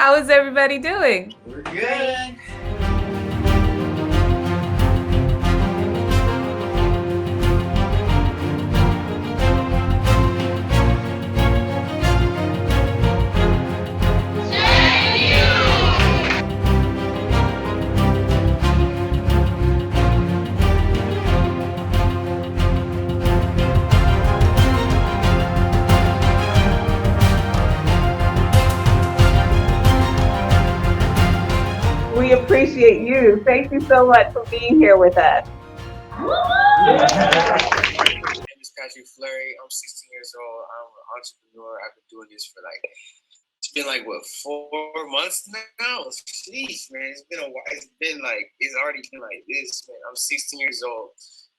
How is everybody doing? We're good. We appreciate you. Thank you so much for being here with us. My name is Patrick Fleury. I'm 16 years old. I'm an entrepreneur. I've been doing this for it's been 4 months now? Jeez, man. It's been a while. It's already been like this, man. I'm 16 years old.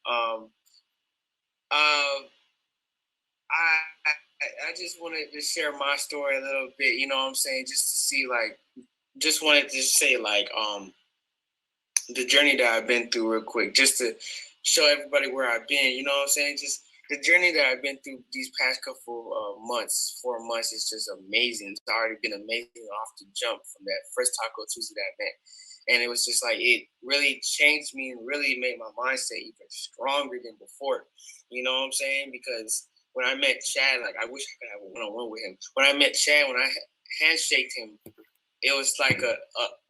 I just wanted to share my story a little bit, you know what I'm saying? Just to see, just wanted to say, the journey that I've been through real quick, just to show everybody where I've been, you know what I'm saying? Just the journey that I've been through these past couple months, 4 months, is just amazing. It's already been amazing off the jump from that first Taco Tuesday that I met. And it was just it really changed me and really made my mindset even stronger than before. You know what I'm saying? Because when I met Chad, I wish I could have a one-on-one with him. When I met Chad, when I handshaked him, it was like a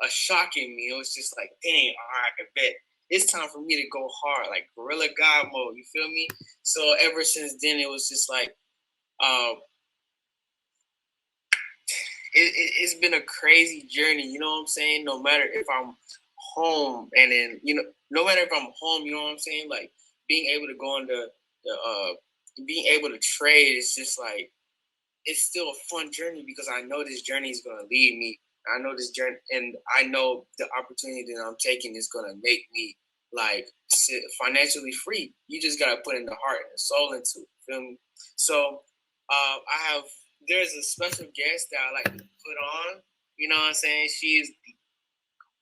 shock in me. It was just dang, all right, I bet it's time for me to go hard, like Gorilla God mode. You feel me? So ever since then, it was just it's been a crazy journey. You know what I'm saying? No matter if I'm home, and then no matter if I'm home, you know what I'm saying? Being able to go into being able to trade is just it's still a fun journey because I know this journey is going to lead me. I know this journey, and I know the opportunity that I'm taking is going to make me financially free. You just got to put in the heart and the soul into it. Feel me? So there's a special guest that I like to put on. You know what I'm saying? She's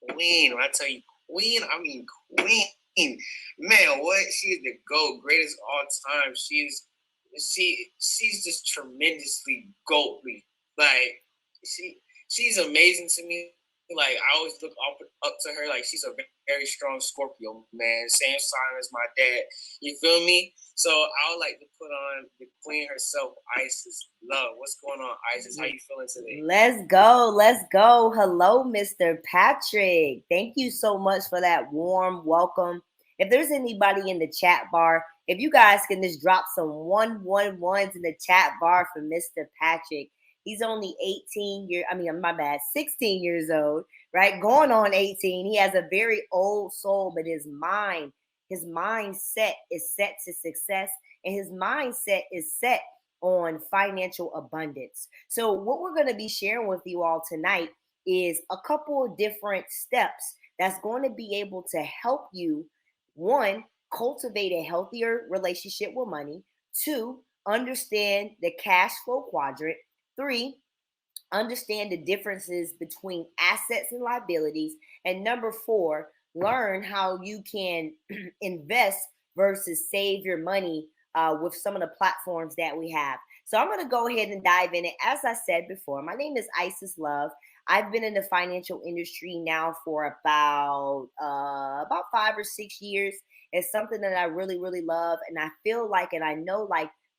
the queen. When I tell you queen, I mean queen. Man, what? She is the GOAT, greatest of all time. She's just tremendously GOATly. She's amazing to me. I always look up to her. She's a very strong Scorpio, man. Same sign as my dad. You feel me? So I would like to put on the queen herself, Isis Love. What's going on, Isis? How you feeling today? Let's go. Let's go. Hello, Mr. Patrick. Thank you so much for that warm welcome. If there's anybody in the chat bar, if you guys can just drop some 111s in the chat bar for Mr. Patrick. He's only 16 years old, right? Going on 18. He has a very old soul, but his mindset is set to success, and his mindset is set on financial abundance. So what we're going to be sharing with you all tonight is a couple of different steps that's going to be able to help you, one, cultivate a healthier relationship with money, two, understand the cash flow quadrant, 3, understand the differences between assets and liabilities. And number 4, learn how you can invest versus save your money with some of the platforms that we have. So I'm going to go ahead and dive in it. As I said before, my name is Isis Love. I've been in the financial industry now for about 5 or 6 years. It's something that I really, really love. And I feel and I know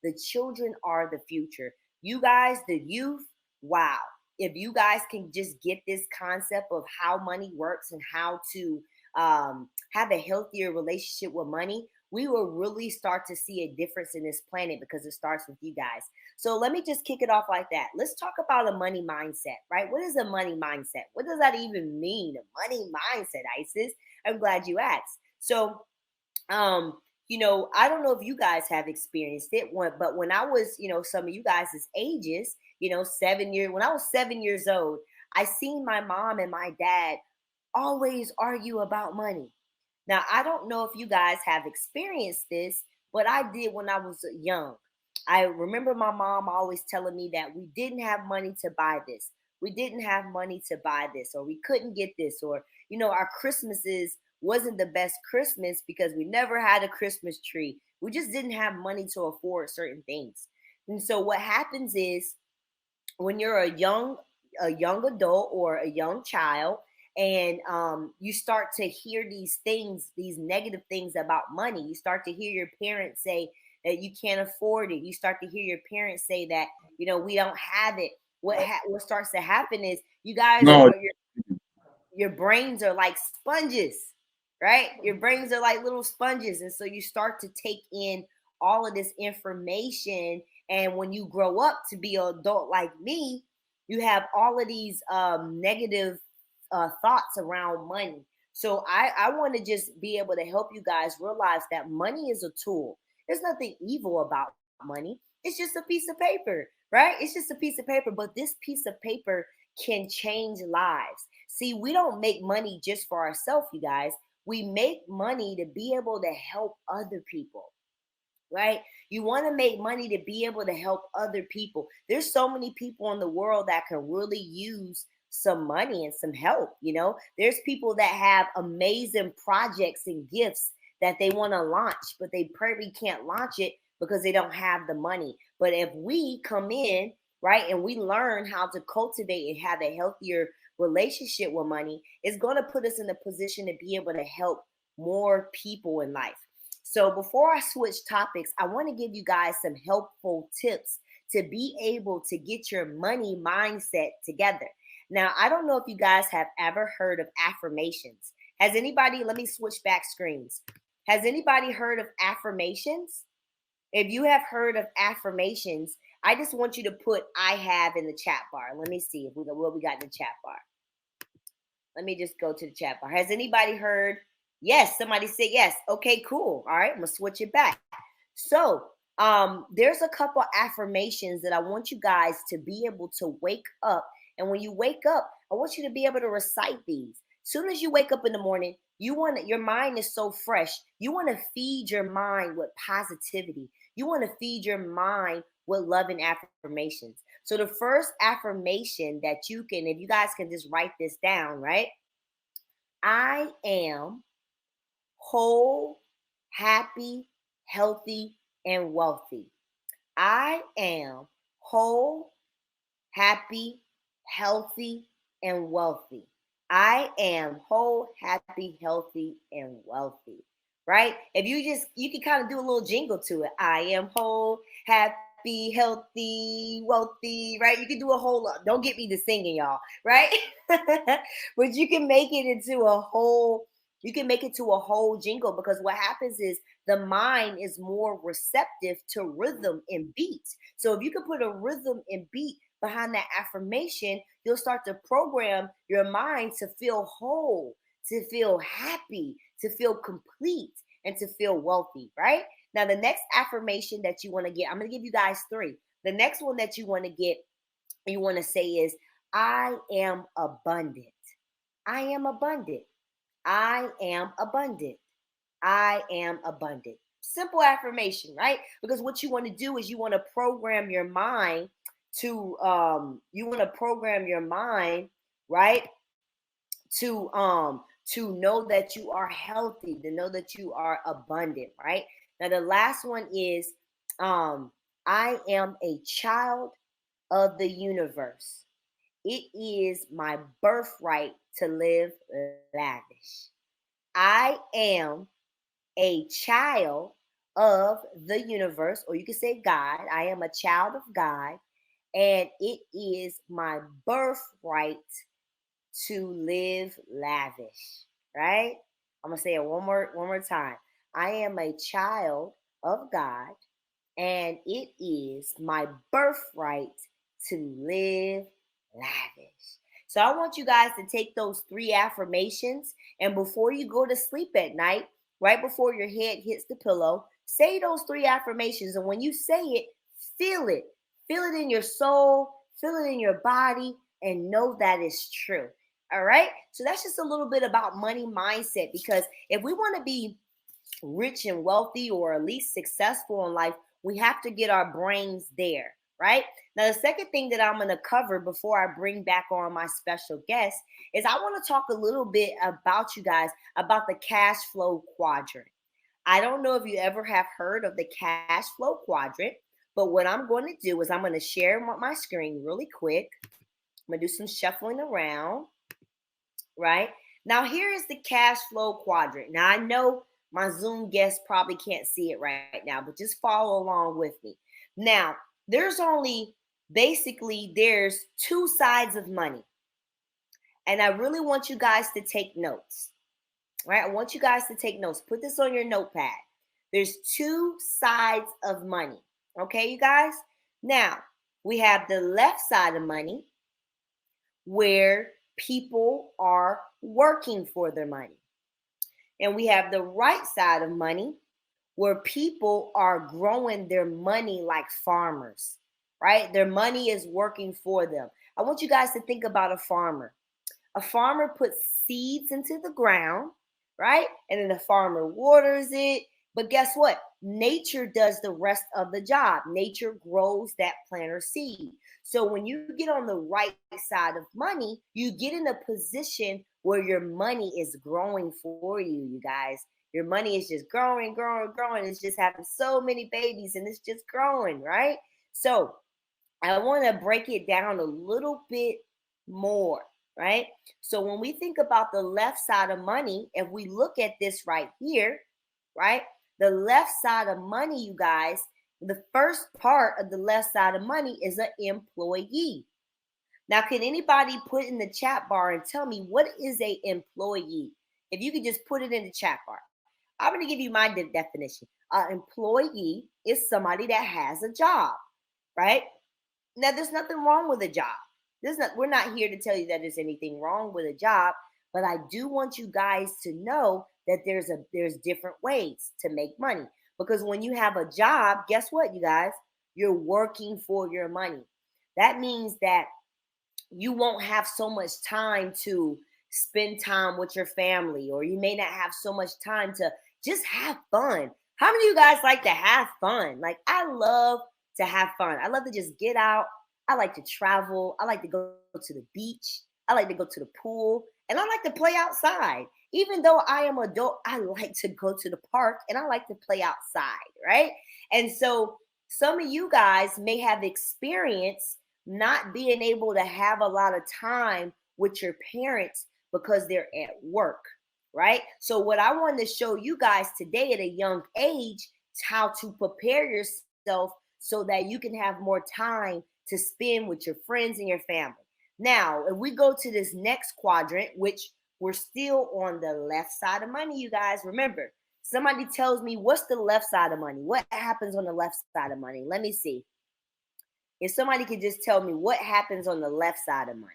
the children are the future. You guys, the youth, wow. If you guys can just get this concept of how money works and how to have a healthier relationship with money, we will really start to see a difference in this planet because it starts with you guys. So let me just kick it off like that. Let's talk about a money mindset, right? What is a money mindset? What does that even mean? A money mindset, Isis? I'm glad you asked. So, I don't know if you guys have experienced it, but when I was, some of you guys' ages, 7 years, when I was 7 years old, I seen my mom and my dad always argue about money. Now, I don't know if you guys have experienced this, but I did when I was young. I remember my mom always telling me that we didn't have money to buy this. We didn't have money to buy this, or we couldn't get this, or, our Christmases wasn't the best Christmas because we never had a Christmas tree. We just didn't have money to afford certain things. And so what happens is when you're a young a young adult or a young child, and you start to hear these things, these negative things about money. You start to hear your parents say that you can't afford it. You start to hear your parents say that, you know, we don't have it. What starts to happen is you guys No, are your brains are like sponges, right? Your brains are like little sponges. And so you start to take in all of this information. And when you grow up to be an adult like me, you have all of these negative thoughts around money. So I want to just be able to help you guys realize that money is a tool. There's nothing evil about money. It's just a piece of paper, right? It's just a piece of paper, but this piece of paper can change lives. See, we don't make money just for ourselves, you guys. We make money to be able to help other people, right? You want to make money to be able to help other people. There's so many people in the world that can really use some money and some help. You know, there's people that have amazing projects and gifts that they want to launch, but they probably can't launch it because they don't have the money. But if we come in, right, and we learn how to cultivate and have a healthier relationship with money, it's going to put us in a position to be able to help more people in life. So before I switch topics, I want to give you guys some helpful tips to be able to get your money mindset together. Now, I don't know if you guys have ever heard of affirmations. Has anybody, let me switch back screens. Has anybody heard of affirmations? If you have heard of affirmations, I just want you to put I have in the chat bar. Let me see if what we got in the chat bar. Let me just go to the chat bar. Has anybody heard? Yes, somebody said yes. Okay, cool. All right, I'm gonna switch it back. So there's a couple affirmations that I want you guys to be able to wake up. And when you wake up, I want you to be able to recite these. Soon as you wake up in the morning, your mind is so fresh. You want to feed your mind with positivity. You want to feed your mind with love and affirmations. So the first affirmation that you can, if you guys can just write this down, right? I am whole, happy, healthy, and wealthy. I am whole, happy, healthy, and wealthy. I am whole, happy, healthy, and wealthy. Right? If you can kind of do a little jingle to it. I am whole, happy, healthy, wealthy. Right? You can do a whole lot. Don't get me to singing, y'all. Right? But you can make it into a whole. You can make it to a whole jingle, because what happens is the mind is more receptive to rhythm and beat. So if you can put a rhythm and beat behind that affirmation, you'll start to program your mind to feel whole, to feel happy, to feel complete, and to feel wealthy, right? Now, the next affirmation that you want to get, I'm going to give you guys 3. The next one that you want to get, you want to say is, I am abundant. I am abundant. I am abundant. I am abundant. Simple affirmation, right? Because what you want to do is you want to program your mind to right, to know that you are healthy, to know that you are abundant, right? Now the last one is I am a child of the universe. It is my birthright to live lavish. I am a child of the universe, or you can say God. I am a child of God, and it is my birthright to live lavish, right? I'm gonna say it one more time. I am a child of God, and it is my birthright to live lavish. So I want you guys to take those 3 affirmations, and before you go to sleep at night, right before your head hits the pillow, say those 3 affirmations. And when you say it, feel it. Feel it in your soul, feel it in your body, and know that it's true. All right. So that's just a little bit about money mindset, because if we want to be rich and wealthy, or at least successful in life, we have to get our brains there, right? Now, the second thing that I'm going to cover before I bring back on my special guest is I want to talk a little bit about you guys about the cash flow quadrant. I don't know if you ever have heard of the cash flow quadrant, but what I'm going to do is I'm going to share my screen really quick. I'm going to do some shuffling around, right? Now, here is the cash flow quadrant. Now, I know my Zoom guests probably can't see it right now, but just follow along with me. Now, there's two sides of money. And I really want you guys to take notes, right? I want you guys to take notes. Put this on your notepad. There's two sides of money. Okay, you guys? Now, we have the left side of money where people are working for their money. And we have the right side of money where people are growing their money like farmers, right? Their money is working for them. I want you guys to think about a farmer. A farmer puts seeds into the ground, right? And then the farmer waters it. But guess what? Nature does the rest of the job. Nature grows that plant or seed. So when you get on the right side of money, you get in a position where your money is growing for you, you guys. Your money is just growing, growing, growing. It's just having so many babies and it's just growing, right? So I want to break it down a little bit more, right? So when we think about the left side of money, if we look at this right here, right? The left side of money, you guys, the first part of the left side of money is an employee. Now, can anybody put in the chat bar and tell me what is a employee? If you could just put it in the chat bar. I'm going to give you my definition. An employee is somebody that has a job, right? Now, there's nothing wrong with a job. We're not here to tell you that there's anything wrong with a job, but I do want you guys to know that there's different ways to make money. Because when you have a job, guess what, you guys? You're working for your money. That means that you won't have so much time to spend time with your family, or you may not have so much time to just have fun. How many of you guys like to have fun? Like, I love to have fun. I love to just get out. I like to travel. I like to go to the beach. I like to go to the pool. And I like to play outside. Even though I am an adult, I like to go to the park and I like to play outside, right? And so some of you guys may have experienced not being able to have a lot of time with your parents because they're at work, right? So what I wanted to show you guys today at a young age is how to prepare yourself so that you can have more time to spend with your friends and your family. Now, if we go to this next quadrant, which we're still on the left side of money, you guys, remember, somebody tells me what's the left side of money? What happens on the left side of money? Let me see. If somebody could just tell me what happens on the left side of money.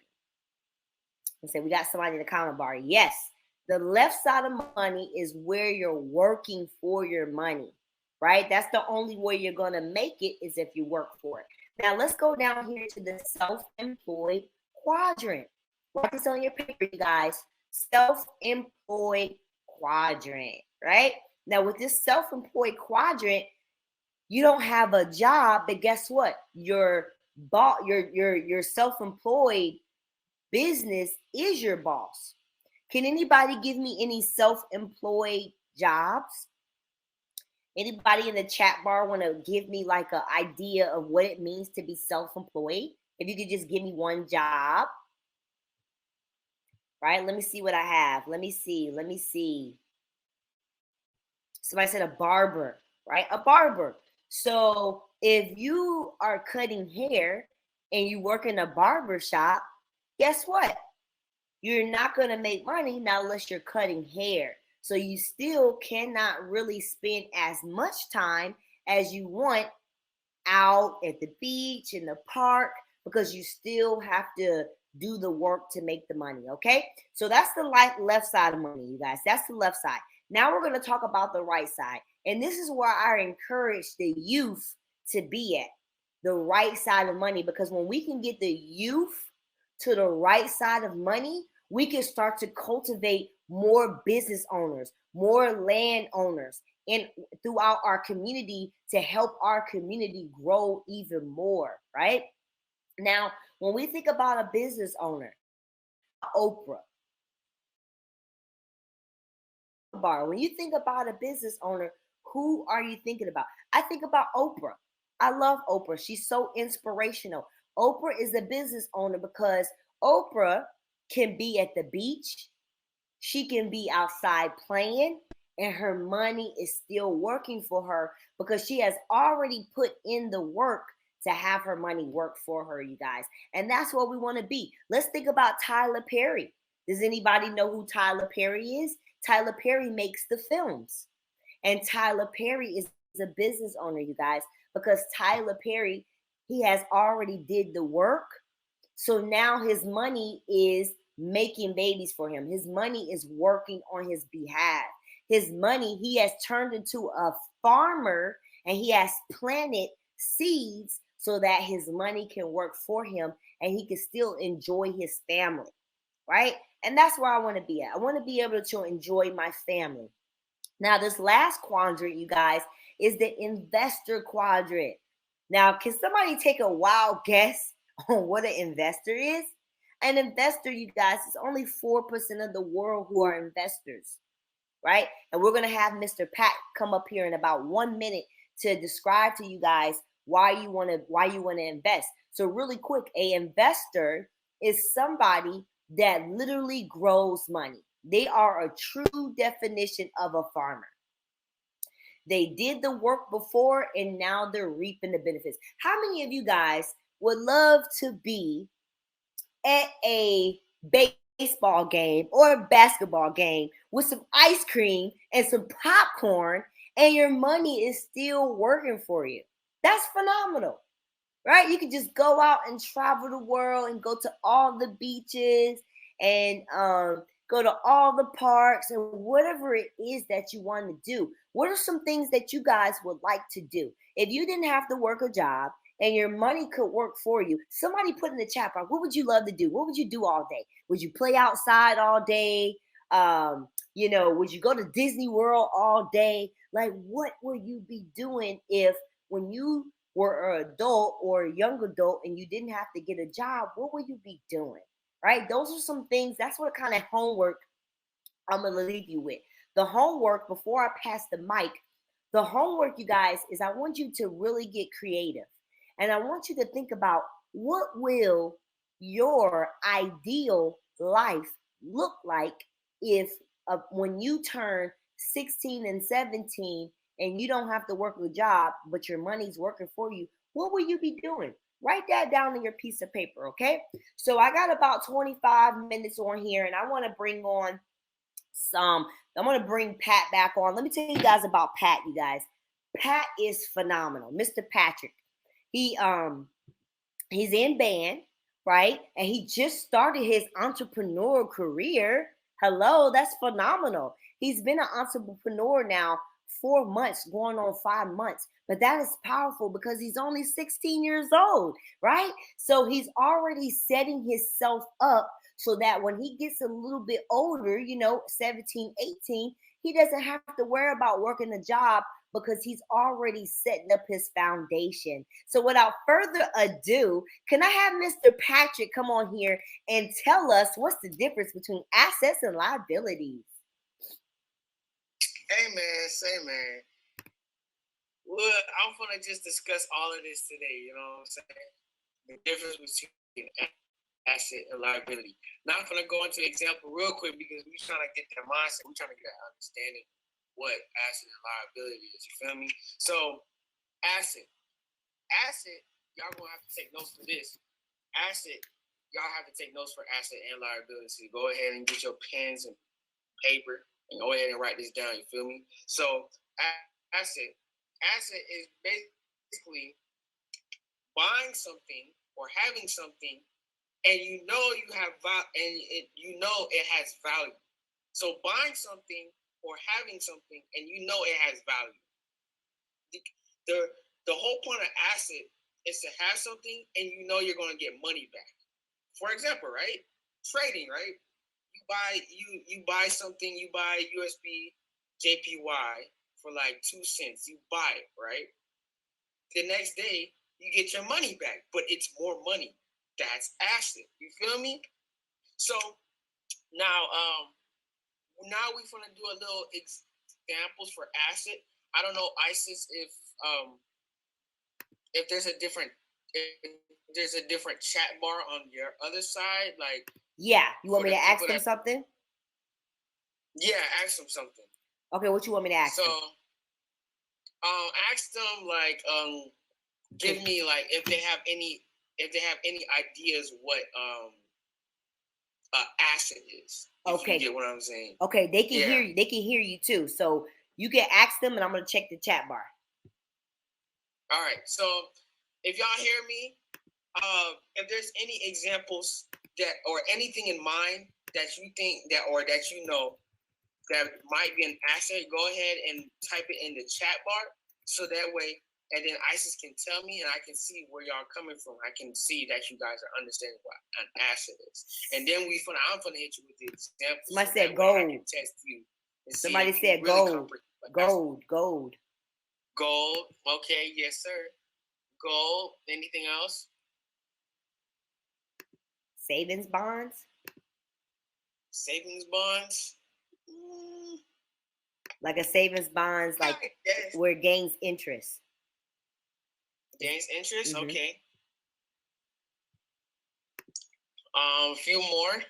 And say, we got somebody in the comment bar. Yes, the left side of money is where you're working for your money, right? That's the only way you're going to make it is if you work for it. Now, let's go down here to the self-employed quadrant. Write this on your paper, you guys. Self-employed quadrant, right? Now, with this self-employed quadrant, you don't have a job, but guess what? Your self-employed business is your boss. Can anybody give me any self-employed jobs? Anybody in the chat bar want to give me like an idea of what it means to be self-employed? If you could just give me one job. Right? Let me see what I have. Let me see. Somebody said a barber, right? A barber. So if you are cutting hair and you work in a barber shop, guess what? You're not going to make money now unless you're cutting hair. So you still cannot really spend as much time as you want out at the beach, in the park, because you still have to do the work to make the money, okay? So that's the left side of money, you guys. That's the left side. Now we're going to talk about the right side. And this is where I encourage the youth to be at, the right side of money, because when we can get the youth to the right side of money, we can start to cultivate more business owners, more land owners, and throughout our community to help our community grow even more, right? Now, when we think about a business owner, Oprah, when you think about a business owner, who are you thinking about? I think about Oprah. I love Oprah. She's so inspirational. Oprah is a business owner because Oprah can be at the beach, she can be outside playing, and her money is still working for her because she has already put in the work to have her money work for her, you guys. And that's what we want to be. Let's think about Tyler Perry. Does anybody know who Tyler Perry is? Tyler Perry makes the films. And Tyler Perry is a business owner, you guys, because Tyler Perry, he has already did the work. So now his money is making babies for him. His money is working on his behalf. His money, he has turned into a farmer, and he has planted seeds so that his money can work for him and he can still enjoy his family, right? And that's where I want to be at. I want to be able to enjoy my family. Now, this last quadrant, you guys, is the investor quadrant. Now, can somebody take a wild guess on what an investor is? An investor, you guys, is only 4% of the world who are investors, right? And we're going to have Mr. Pat come up here in about 1 minute to describe to you guys why you want to invest. So really quick, a investor is somebody that literally grows money. They are a true definition of a farmer. They did the work before and now they're reaping the benefits. How many of you guys would love to be at a baseball game or a basketball game with some ice cream and some popcorn and your money is still working for you? That's phenomenal, right? You can just go out and travel the world and go to all the beaches and go to all the parks and whatever it is that you want to do. What are some things that you guys would like to do? If you didn't have to work a job and your money could work for you, somebody put in the chat box, what would you love to do? What would you do all day? Would you play outside all day? Would you go to Disney World all day? Like, what would you be doing if when you were an adult or a young adult and you didn't have to get a job? What would you be doing? Right? Those are some things. That's what kind of homework I'm going to leave you with. The homework, before I pass the mic, the homework, you guys, is I want you to really get creative. And I want you to think about what will your ideal life look like if when you turn 16 and 17 and you don't have to work a job, but your money's working for you. What will you be doing? Write that down on your piece of paper, okay? So I got about 25 minutes on here, and I want to bring on I'm going to bring Pat back on. Let me tell you guys about Pat, you guys. Pat is phenomenal. Mr. Patrick. He's in band, right? And he just started his entrepreneur career. Hello, that's phenomenal. He's been an entrepreneur now 4 months, going on 5 months. But that is powerful because he's only 16 years old, right? So he's already setting himself up so that when he gets a little bit older, 17, 18, he doesn't have to worry about working a job because he's already setting up his foundation. So without further ado, can I have Mr. Patrick come on here and tell us what's the difference between assets and liabilities? Hey man, say man. Well, I'm gonna just discuss all of this today, you know what I'm saying? The difference between asset and liability. Now I'm gonna go into the example real quick because we're trying to get that mindset, we're trying to get that understanding what asset and liability is, you feel me? So asset, y'all gonna have to take notes for this. Asset, y'all have to take notes for asset and liability. So go ahead and get your pens and paper and go ahead and write this down, you feel me? So asset is basically buying something or having something and you know you have it has value. So buying something or having something and you know it has value. The whole point of asset is to have something and you know you're going to get money back. For example, right? Trading, right? You buy something, you buy USB JPY for like 2 cents. You buy it, right? The next day you get your money back, but it's more money. That's asset. You feel me? So now we're gonna do a little examples for asset. I don't know, Isis, if there's a different if there's a different chat bar on your other side, like Yeah, you want for me the to ask people them that, something? yeah, ask them something. Okay, what you want me to ask So, them? ask them like, give me like if they have any ideas what asset is. If you Okay. get what I'm saying. Okay, they can Yeah. hear you. They can hear you too. So you can ask them, and I'm gonna check the chat bar. All right. So if y'all hear me, if there's any examples that or anything in mind that you think that or that you know that might be an asset, go ahead and type it in the chat bar so that way, and then ISIS can tell me and I can see where y'all coming from. I can see that you guys are understanding what an asset is, and then I'm gonna hit you with the example. Somebody so said that way I gold. can test you. And Somebody see if said you really gold. Gold. Gold. Okay. Yes, sir. Gold. Anything else? Savings bonds. Savings bonds. Like a savings bonds, like yes. where it gains interest. Gains interest. Mhm. Okay. A few more.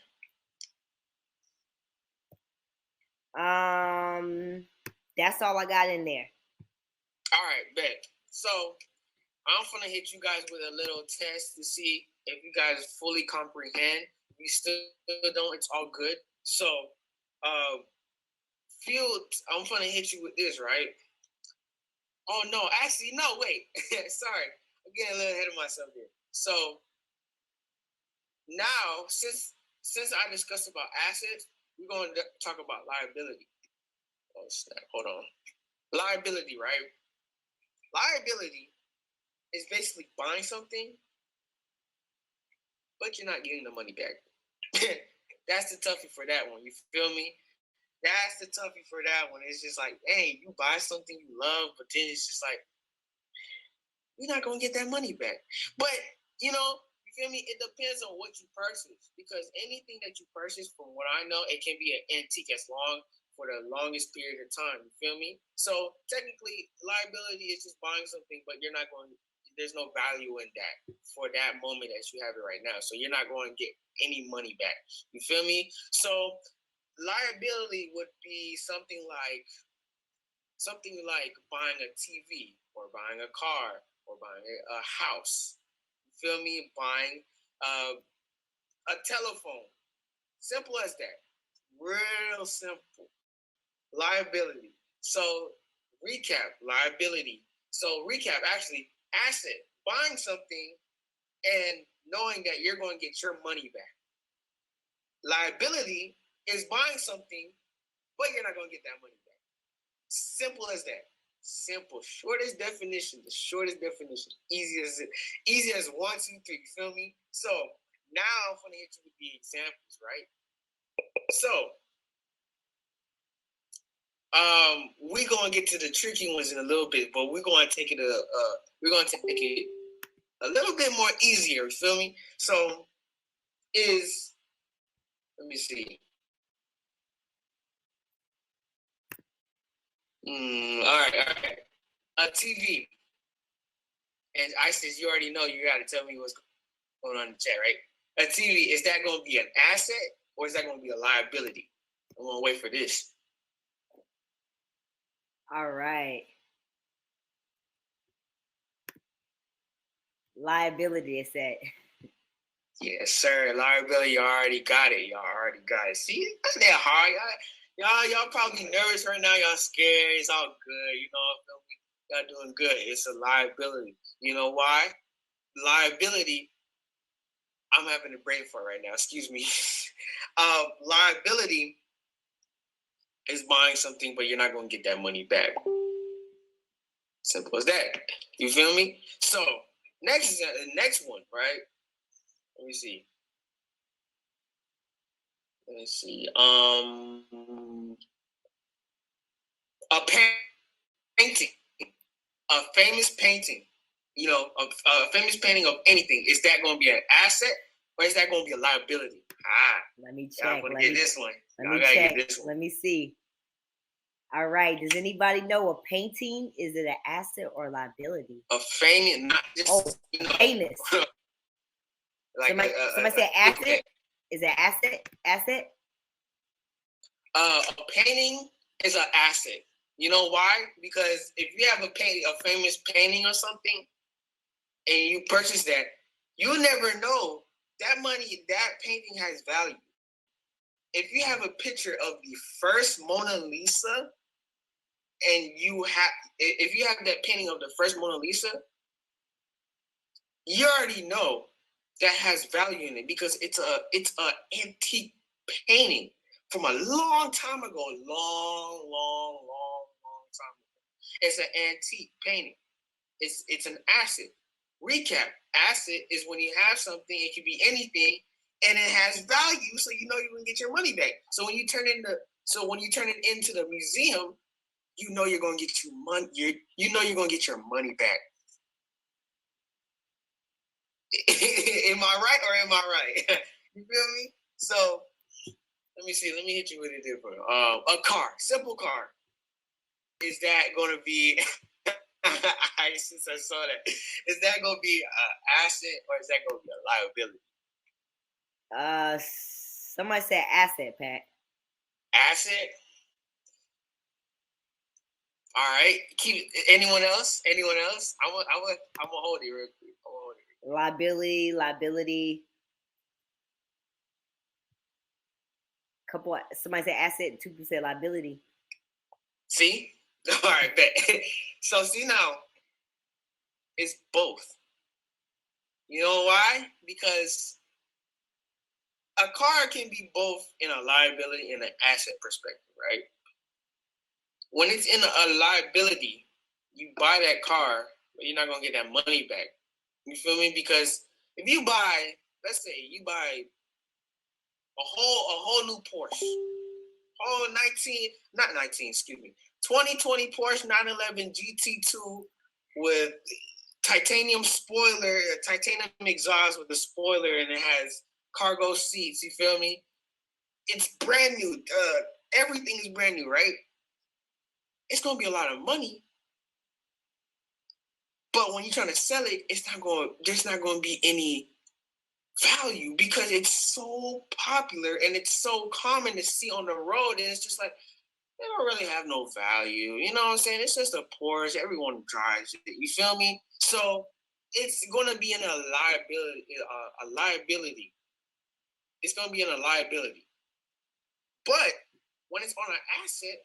That's all I got in there. All right, bet. So I'm gonna hit you guys with a little test to see if you guys fully comprehend. We still don't. It's all good. So, I'm gonna hit you with this, right? Oh no, actually, no. Wait, sorry. I'm getting a little ahead of myself here. So now, since I discussed about assets, we're going to talk about liability. Oh snap! Hold on. Liability, right? Liability is basically buying something, but you're not getting the money back. That's the toughie for that one. You feel me? That's the toughie for that one. It's just like, hey, you buy something you love, but then it's just like, you're not gonna get that money back. But you feel me? It depends on what you purchase, because anything that you purchase, from what I know, it can be an antique as long for the longest period of time. You feel me? So technically, liability is just buying something, but you're not going. There's no value in that for that moment that you have it right now. So you're not going to get any money back. You feel me? So liability would be something like buying a TV or buying a car or buying a house. You feel me? Buying a telephone. Simple as that. Real simple. Liability. So recap, liability. So recap, actually, asset. Buying something and knowing that you're going to get your money back. Liability is buying something, but you're not going to get that money back. Simple as that. Simple. Shortest definition. The shortest definition. Easy as 1, 2, 3. You feel me? So now I'm going to hit you with the examples, right? So we're going to get to the tricky ones in a little bit, but we're going to take it a little bit more easier. You feel me? So let me see. All right. A TV. And ISIS, you already know. You got to tell me what's going on in the chat, right? A TV, is that going to be an asset or is that going to be a liability? I'm going to wait for this. All right. Liability is that. Yes, sir. Liability, you already got it. Y'all already got it. See, that's that hard. Y'all probably nervous right now. Y'all scared. It's all good. Y'all doing good. It's a liability. You know why? Liability. I'm having a brain fart right now. Excuse me. Liability is buying something, but you're not going to get that money back. Simple as that. You feel me? So next one, right? Let me see. A painting, a famous painting. A famous painting of anything. Is that going to be an asset or is that going to be a liability? Let me check. Y'all gotta get this one. Let me check. Let me see. All right. Does anybody know a painting? Is it an asset or liability? A famous, not just famous. Like somebody said asset. Is it asset? Asset? A painting is an asset. You know why? Because if you have a famous painting or something, and you purchase that, you never know that painting has value. If you have a picture of the first Mona Lisa, and if you have that painting of the first Mona Lisa, you already know that has value in it because it's a antique painting from a long time ago, long time ago. It's an antique painting. It's an asset. Recap: asset is when you have something. It can be anything, and it has value, so you know you're gonna get your money back. So when you turn it into the museum, you know you're gonna get your money. You know you're gonna get your money back. Am I right or am I right? You feel me? So let me see. Let me hit you with a different. A car, simple car. Is that going to be? Since I saw that, is that going to be an asset or is that going to be a liability? Somebody said asset, Pat. Asset. All right. Anyone else? Anyone else? I'm gonna hold it real quick. Liability. Somebody said asset, 2 people said liability. See? All right, bet. So see now, it's both. You know why? Because a car can be both in a liability and an asset perspective, right? When it's in a liability, you buy that car, but you're not gonna get that money back. You feel me? Because if you buy, let's say you buy a whole new Porsche, 2020 Porsche 911 GT2 with titanium spoiler, titanium exhaust with a spoiler, and it has cargo seats. You feel me? It's brand new. Everything is brand new, right? It's gonna be a lot of money, but when you're trying to sell it, there's not going to be any value because it's so popular and it's so common to see on the road, and it's just like they don't really have no value. You know what I'm saying? It's just a Porsche. Everyone drives it. You feel me? So it's going to be in a liability. It's going to be in a liability. But when it's on an asset,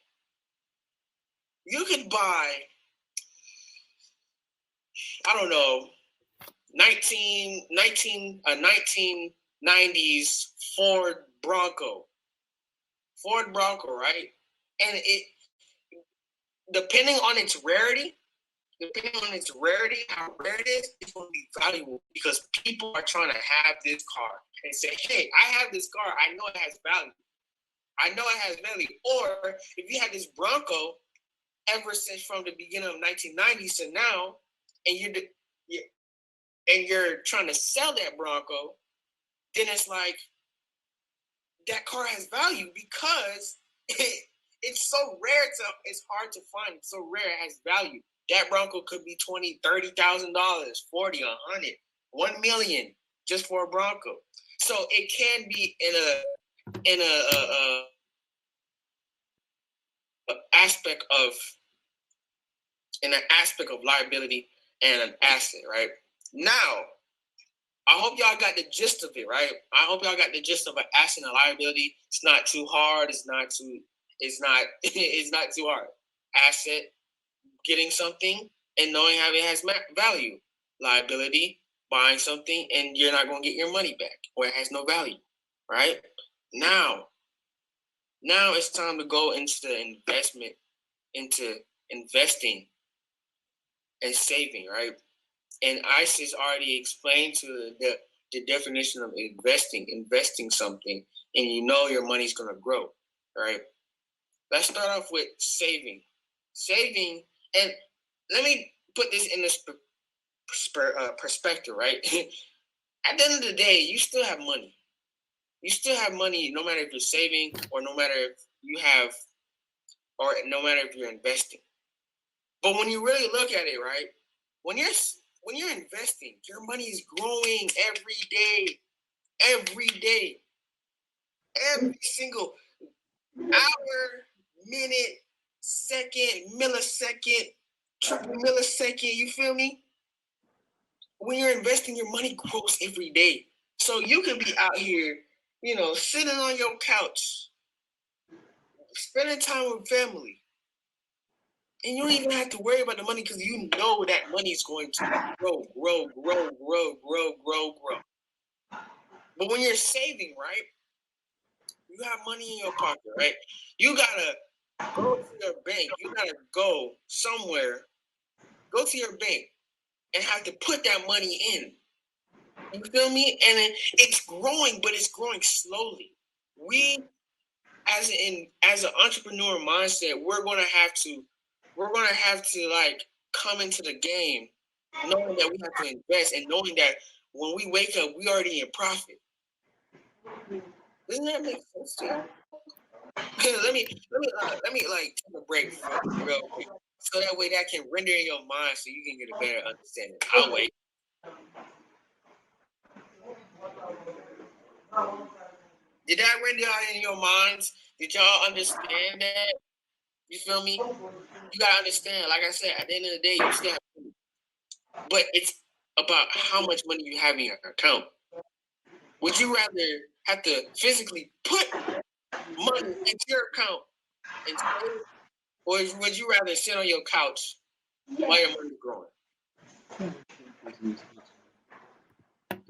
you could buy, I don't know, 1990s Ford Bronco, right? And it, depending on its rarity, how rare it is, it's going to be valuable because people are trying to have this car and say, hey, I have this car. I know it has value. Or if you had this Bronco ever since from the beginning of 1990s to now, and you're trying to sell that Bronco, then it's like that car has value because it's so rare it's hard to find. It's so rare, it has value. That Bronco could be $20,000, $30,000, $40,000, $100,000, $1 million just for a Bronco. So it can be in a aspect of liability and an asset, right? Now, I hope y'all got the gist of it, right? I hope y'all got the gist of an asset and a liability. It's not too hard. It's not too hard. Asset, getting something and knowing how it has value. Liability, buying something and you're not going to get your money back or it has no value, right? Now it's time to go into investing and saving, right? And Isis already explained to the definition of investing something, and you know your money's going to grow, right? Let's start off with saving. And let me put this in this perspective, right? At the end of the day, you still have money. You still have money no matter if you're saving or no matter if you have or no matter if you're investing. But when you really look at it, right, when you're investing, your money is growing every day, every single hour, minute, second, millisecond, triple millisecond. You feel me? When you're investing, your money grows every day. So you can be out here, sitting on your couch, spending time with family, and you don't even have to worry about the money because you know that money is going to grow. But when you're saving, right, you have money in your pocket, right? You gotta go to your bank. You gotta go somewhere, go to your bank, and have to put that money in. You feel me? And then it's growing, but it's growing slowly. We, as an entrepreneur mindset, we're gonna have to like come into the game, knowing that we have to invest and knowing that when we wake up, we already in profit. Doesn't that make sense to you? let me like take a break real quick, so that way that can render in your mind, so you can get a better understanding. I'll wait. Did that render out in your minds? Did y'all understand that? You feel me? You gotta understand. Like I said, at the end of the day, you still have money, but it's about how much money you have in your account. Would you rather have to physically put money into your account and save, or would you rather sit on your couch while your money's growing?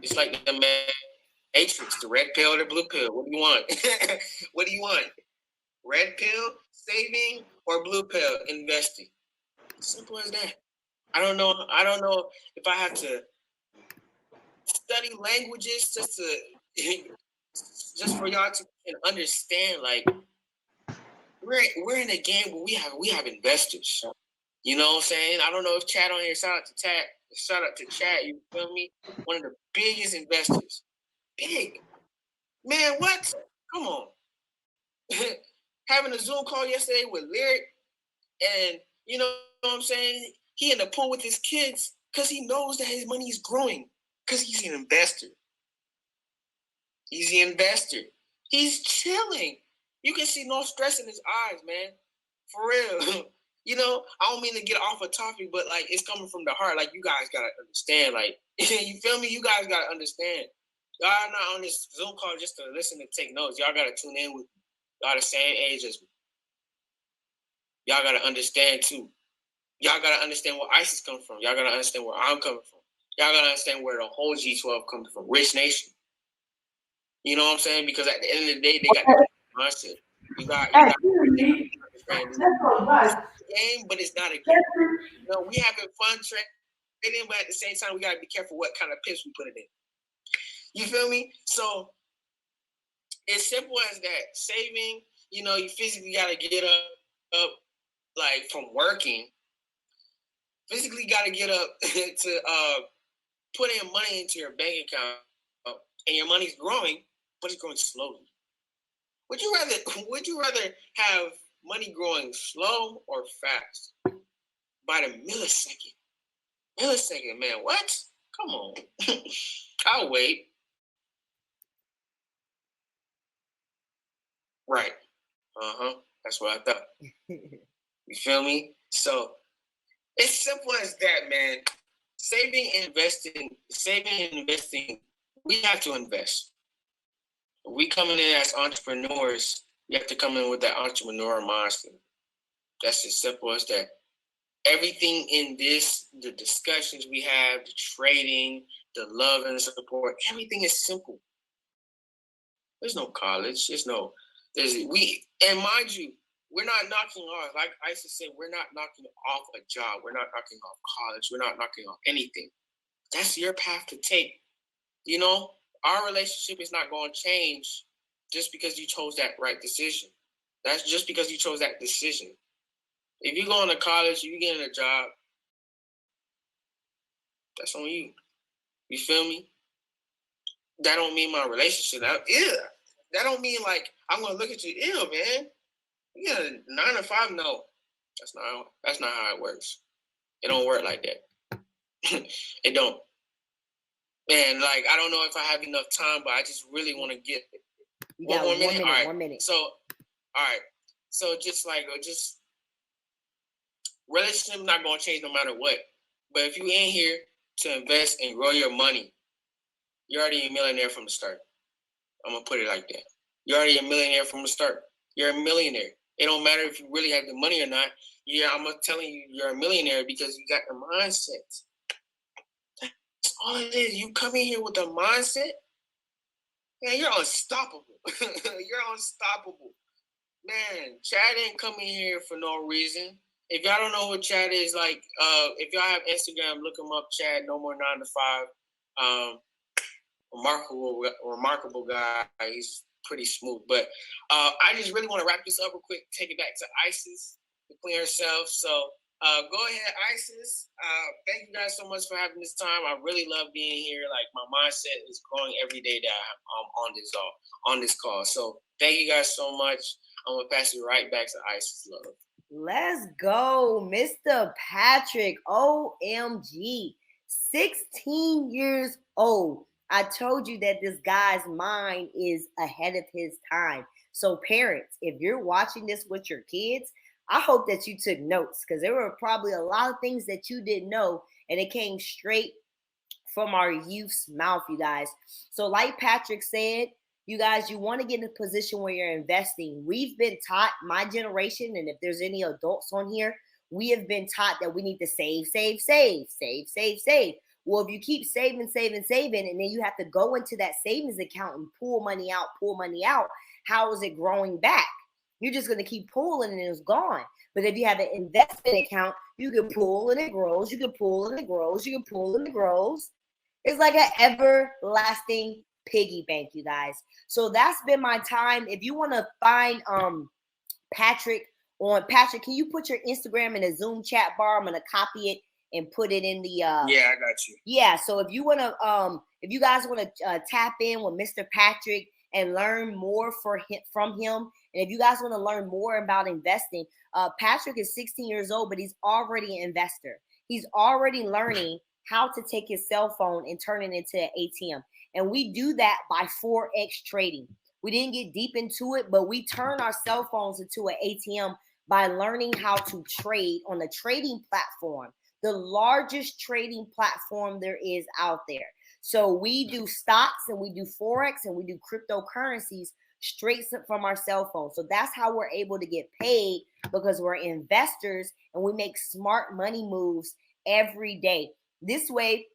It's like the Matrix, the red pill or the blue pill. What do you want? What do you want? Red pill, saving, or blue pill, investing? Simple as that. I don't know if I have to study languages just for y'all to understand. Like, we're in a game where we have investors. You know what I'm saying? I don't know if Chad on here. Shout out to Chad. You feel me? One of the biggest investors. Big man. What? Come on. Having a Zoom call yesterday with Lyric, and you know what I'm saying? He in the pool with his kids because he knows that his money is growing because he's an investor. He's the investor. He's chilling. You can see no stress in his eyes, man. For real. I don't mean to get off a topic, but like it's coming from the heart. Like, you guys gotta understand. Like, you feel me? You guys gotta understand. Y'all are not on this Zoom call just to listen and take notes. Y'all gotta tune in with me. Y'all the same age as me. Y'all gotta understand too. Y'all gotta understand where ISIS comes from. Y'all gotta understand where I'm coming from. Y'all gotta understand where the whole G12 comes from. Rich Nation. You know what I'm saying? Because at the end of the day, they got the mindset. You got to understand. It's a game, but it's not a game. We having fun trading, but at the same time, we got to be careful what kind of pips we put it in. You feel me? So it's simple as that. Saving, you physically got to get up like from working. Physically got to get up to put in money into your bank account, and your money's growing, but it's growing slowly. Would you rather have money growing slow or fast? By the millisecond. Millisecond, man. What? Come on. I'll wait. Right. That's what I thought. You feel me? So it's simple as that, man. Saving and investing, we have to invest. We coming in as entrepreneurs, you have to come in with that entrepreneur mindset. That's as simple as that. Everything in this, the discussions we have, the trading, the love and the support, everything is simple. There's no college. And mind you, we're not knocking off, like Isa said, we're not knocking off a job. We're not knocking off college. We're not knocking off anything. That's your path to take. Our relationship is not going to change just because you chose that right decision. That's just because you chose that decision. If you're going to college, if you're getting a job, that's on you. You feel me? That don't mean my relationship. That don't mean like I'm going to look at you, ew, man. Yeah, 9 to 5. No, that's not how it works. It don't work like that. It don't. And like, I don't know if I have enough time, but I just really want to get one more minute. All right. 1 minute. So, all right. So just relationship not gonna change no matter what. But if you in here to invest and grow your money, you're already a millionaire from the start. I'm gonna put it like that. You're already a millionaire from the start. You're a millionaire. It don't matter if you really have the money or not. Yeah, I'm telling you, you're a millionaire because you got the mindset. That's all it is. You come in here with a mindset, man, you're unstoppable. You're unstoppable. Man, Chad didn't come in here for no reason. If y'all don't know what Chad is, like, if y'all have Instagram, look him up, Chad, no more 9 to 5. Remarkable guy. He's pretty smooth. But I just really want to wrap this up real quick, take it back to Isis to clean herself. So go ahead, Isis. Thank you guys so much for having this time. I really love being here. Like, my mindset is growing every day that I'm on this call. So thank you guys so much. I'm gonna pass it right back to Isis Love. Let's go, Mr. Patrick. OMG. 16 years old. I told you that this guy's mind is ahead of his time. So parents, if you're watching this with your kids, I hope that you took notes, because there were probably a lot of things that you didn't know, and it came straight from our youth's mouth, you guys. So like Patrick said, you guys, you want to get in a position where you're investing. We've been taught, my generation, and if there's any adults on here, we have been taught that we need to save. Well, if you keep saving, and then you have to go into that savings account and pull money out, how is it growing back? You're just going to keep pulling and it's gone. But if you have an investment account, you can pull and it grows. You can pull and it grows. You can pull and it grows. It's like an everlasting piggy bank, you guys. So that's been my time. If you want to find Patrick, can you put your Instagram in a Zoom chat bar? I'm gonna copy it and put it in the yeah, I got you. Yeah, so if you want to if you guys want to tap in with Mr. Patrick and learn more from him, and if you guys want to learn more about investing, Patrick is 16 years old, but he's already an investor. He's already learning how to take his cell phone and turn it into an ATM. And we do that by Forex trading. We didn't get deep into it, but we turn our cell phones into an ATM by learning how to trade on the trading platform, the largest trading platform there is out there. So we do stocks and we do Forex and we do cryptocurrencies straight from our cell phone. So that's how we're able to get paid, because we're investors and we make smart money moves every day. This way,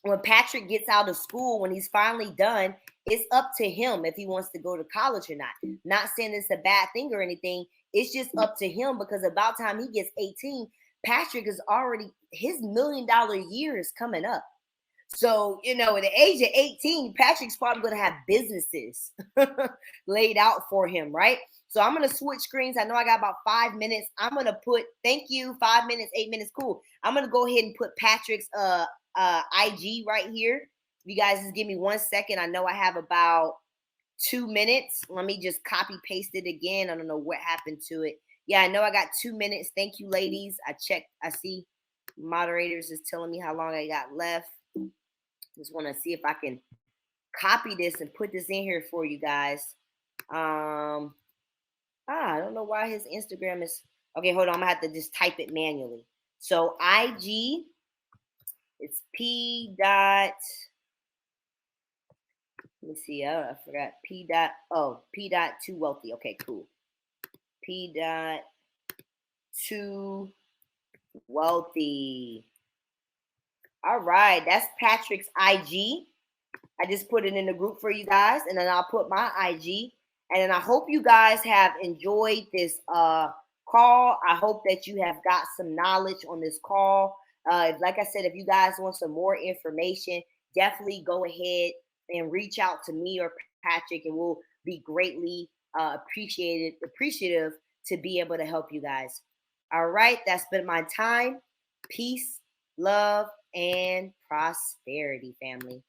when Patrick gets out of school, when he's finally done, it's up to him if he wants to go to college or not. Not saying it's a bad thing or anything. It's just up to him, because about time he gets 18, Patrick is already, his $1 million year is coming up. So, at the age of 18, Patrick's probably going to have businesses laid out for him, right? So I'm going to switch screens. I know I got about 5 minutes. I'm going to put, thank you, 5 minutes, 8 minutes, cool. I'm going to go ahead and put Patrick's IG right here. You guys just give me 1 second. I know I have about 2 minutes. Let me just copy paste it again. I don't know what happened to it. Yeah, I know I got 2 minutes. Thank you, ladies. I checked. I see moderators is telling me how long I got left. Just want to see if I can copy this and put this in here for you guys. I don't know why his Instagram is okay. Hold on, I'm gonna have to just type it manually. So IG, it's P dot. Let me see. I forgot P dot. Oh, P dot too wealthy. Okay, cool. P dot too wealthy. All right, that's Patrick's IG. I just put it in the group for you guys, and then I'll put my IG. And then I hope you guys have enjoyed this call. I hope that you have got some knowledge on this call. Like I said, if you guys want some more information, definitely go ahead and reach out to me or Patrick, and we'll be greatly appreciative to be able to help you guys. All right, that's been my time. Peace, love, and prosperity, family.